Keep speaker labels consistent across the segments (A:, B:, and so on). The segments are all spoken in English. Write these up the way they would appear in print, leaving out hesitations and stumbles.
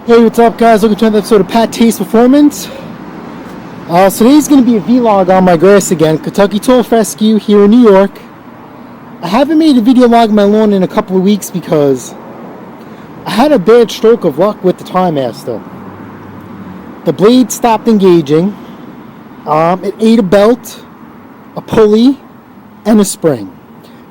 A: Hey, what's up guys? Welcome to another episode of PATTAY'S Performance. So today's going to be a vlog on my grass again, Kentucky Toro Fescue here in New York. I haven't made a video log of my lawn in a couple of weeks because I had a bad stroke of luck with the Time Master. The blade stopped engaging. It ate a belt, a pulley, and a spring.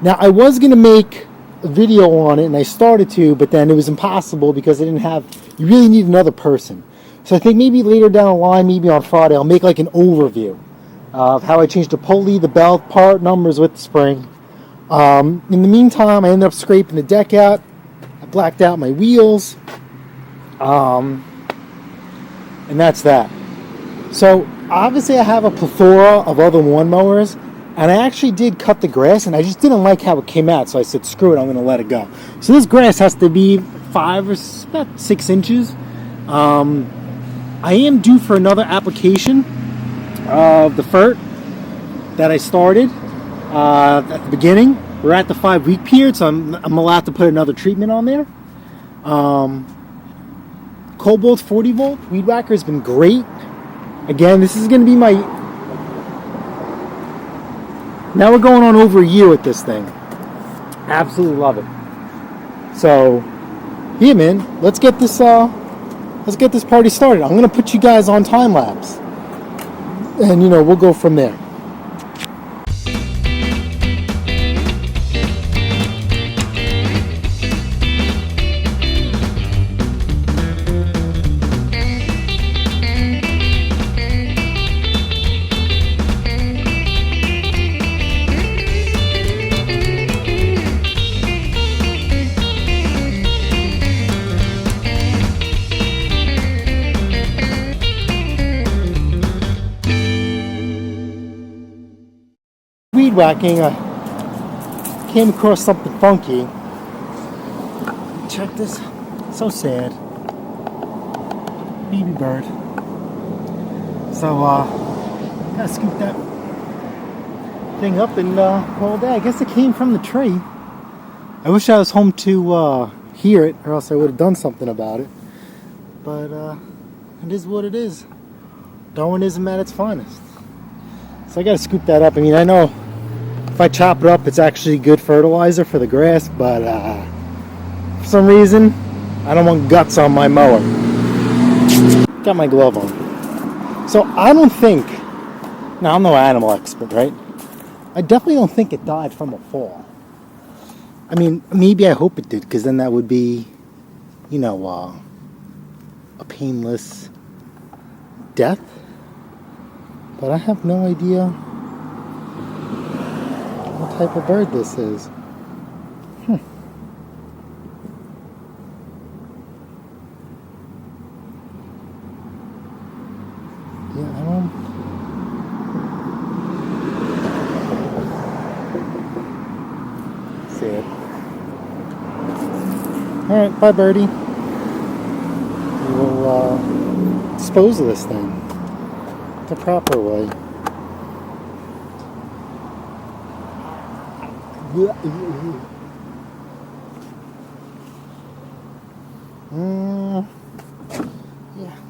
A: Now I was going to make a video on it, and I started to, but then it was impossible because I didn't have, you really need another person. So I think maybe later down the line, maybe on Friday, I'll make like an overview of how I changed the pulley, the belt, part numbers with the spring. In the meantime, I ended up scraping the deck out. I blacked out my wheels. And that's that. So obviously I have a plethora of other lawnmowers, and I actually did cut the grass, and I just didn't like how it came out, so I said, screw it, I'm going to let it go. So this grass has to be about 6 inches. I am due for another application of the fert that I started at the beginning. We're at the 5-week period, so I'm allowed to put another treatment on there. Kobalt 40v weed whacker has been great. Again, this is going to be my... Now we're going on over a year with this thing. Absolutely love it. So, yeah, man, let's get this party started. I'm gonna put you guys on time lapse, and we'll go from there. Weed whacking, I came across something funky. Check this. So sad. Baby bird. So, gotta scoop that thing up and call that. I guess it came from the tree. I wish I was home to hear it, or else I would have done something about it. But it is what it is. Darwinism at its finest. So I gotta scoop that up. I mean, I know if I chop it up, it's actually good fertilizer for the grass, but for some reason, I don't want guts on my mower. Got my glove on. So I don't think, now I'm no animal expert, right? I definitely don't think it died from a fall. I mean, maybe I hope it did, because then that would be, a painless death. But I have no idea what type of bird this is. Yeah, I don't... see it. Alright, bye birdie. We will dispose of this thing the proper way. Yeah,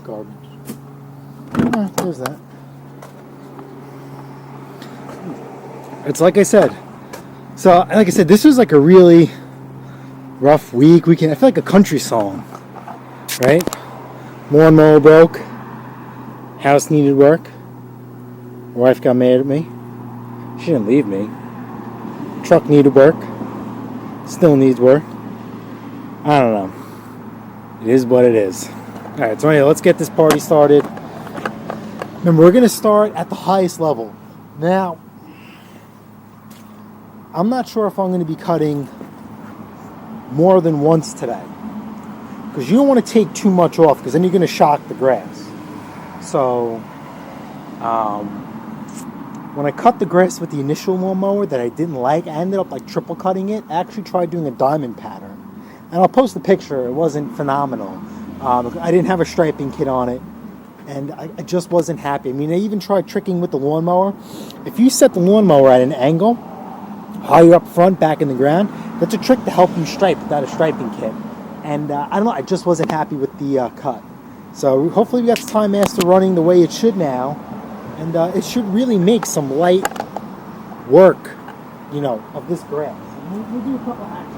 A: garbage. There's that. It's like I said. So, like I said, this was like a really rough week. I feel like a country song, right? Lawnmower broke. House needed work. Wife got mad at me. She didn't leave me. Truck needed work. Still needs work. I don't know. It is what it is. Alright, so anyway, let's get this party started. Remember, we're going to start at the highest level. Now, I'm not sure if I'm going to be cutting more than once today. Because you don't want to take too much off, because then you're going to shock the grass. So, when I cut the grass with the initial lawnmower that I didn't like, I ended up like triple cutting it. I actually tried doing a diamond pattern. And I'll post the picture. It wasn't phenomenal. I didn't have a striping kit on it. And I just wasn't happy. I mean, I even tried tricking with the lawnmower. If you set the lawnmower at an angle, higher up front, back in the ground, that's a trick to help you stripe without a striping kit. and I don't know, I just wasn't happy with the cut. So hopefully we got the Time Master running the way it should now, and it should really make some light work, you know, of this grass. We'll do a couple actions.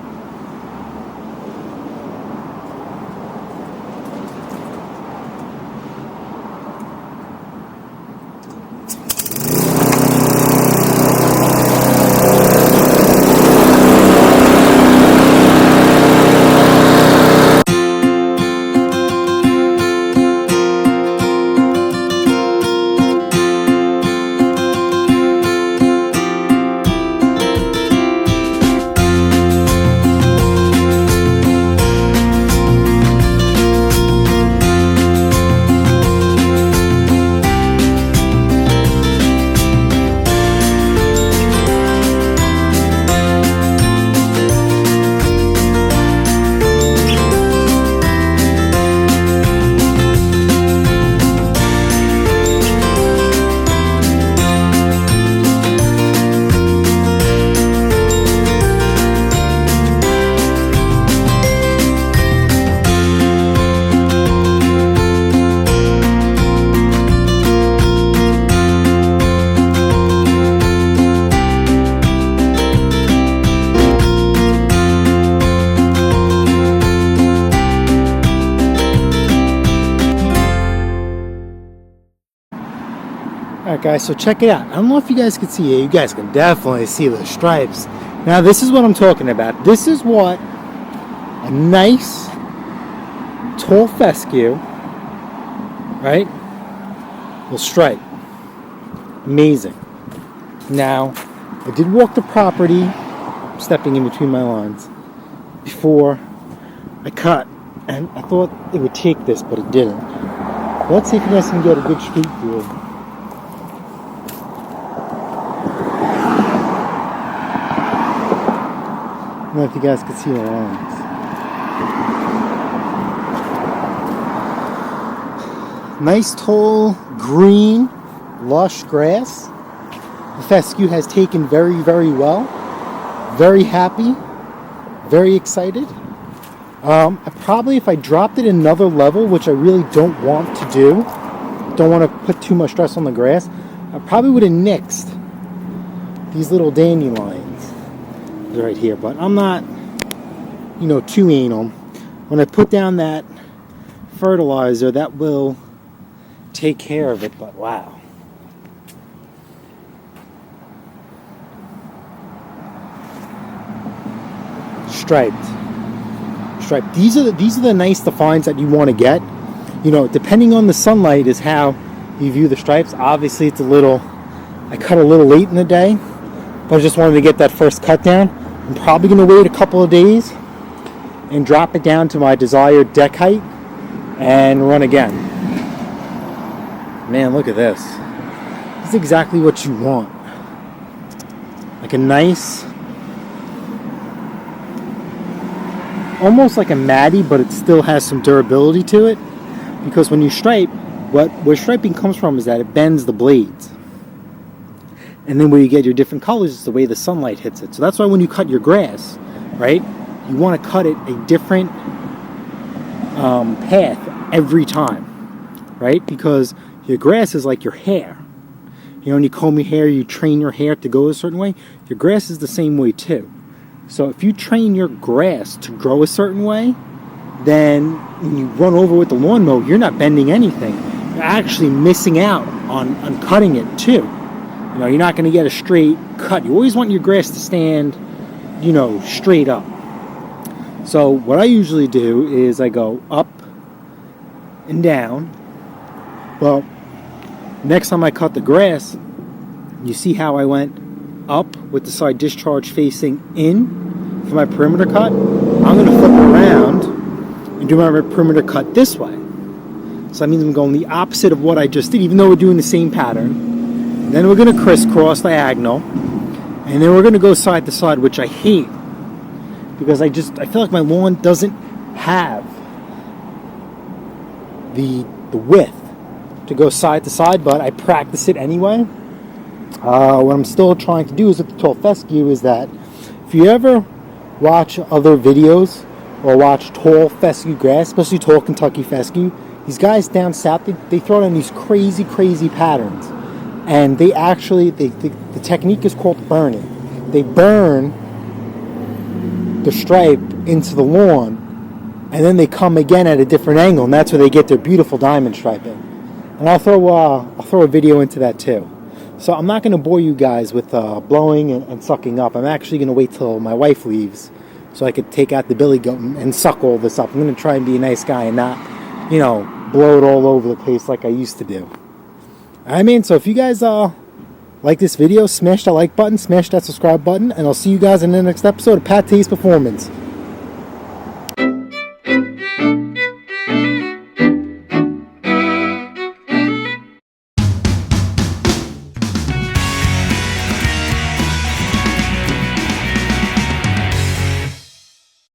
A: Alright guys, so check it out. I don't know if you guys can see it. You guys can definitely see the stripes. Now this is what I'm talking about. This is what a nice tall fescue, right, will stripe. Amazing. Now, I did walk the property, I'm stepping in between my lines, before I cut. And I thought it would take this, but it didn't. Let's see if you guys can get a good street view. I don't know if you guys can see the lines. Nice tall green lush grass. The fescue has taken very, very well. Very happy. Very excited. I probably, if I dropped it another level, which I really don't want to do, don't want to put too much stress on the grass, I probably would have nixed these little dandelions right here, but I'm not, you know, too anal. When I put down that fertilizer, that will take care of it. But wow, striped. These are the nice defines that you want to get. You know, depending on the sunlight is how you view the stripes. Obviously, it's a little, I cut a little late in the day, but I just wanted to get that first cut down. I'm probably going to wait a couple of days and drop it down to my desired deck height and run again. Man, look at this. This is exactly what you want. Like a nice, almost like a matty, but it still has some durability to it. Because when you stripe, where striping comes from is that it bends the blades. And then where you get your different colors is the way the sunlight hits it. So that's why when you cut your grass, right, you want to cut it a different path every time, right? Because your grass is like your hair. You know, when you comb your hair, you train your hair to go a certain way. Your grass is the same way too. So if you train your grass to grow a certain way, then when you run over with the lawnmower, you're not bending anything. You're actually missing out on cutting it too. You know, you're not going to get a straight cut. You always want your grass to stand, you know, straight up. So what I usually do is I go up and down. Well, next time I cut the grass, you see how I went up with the side discharge facing in for my perimeter cut? I'm going to flip around and do my perimeter cut this way. So that means I'm going the opposite of what I just did, even though we're doing the same pattern. Then we're going to crisscross diagonal, and then we're going to go side to side, which I hate because I feel like my lawn doesn't have the width to go side to side, but I practice it anyway. What I'm still trying to do is with the tall fescue is that if you ever watch other videos or watch tall fescue grass, especially tall Kentucky fescue, these guys down south, they throw in these crazy, crazy patterns. And they actually, the technique is called burning. They burn the stripe into the lawn, and then they come again at a different angle, and that's where they get their beautiful diamond striping. And I'll throw a video into that too. So I'm not going to bore you guys with blowing and sucking up. I'm actually going to wait till my wife leaves so I could take out the billy goat and suck all this up. I'm going to try and be a nice guy and not, you know, blow it all over the place like I used to do. I mean, so if you guys like this video, smash that like button, smash that subscribe button, and I'll see you guys in the next episode of PATTAY'S Performance.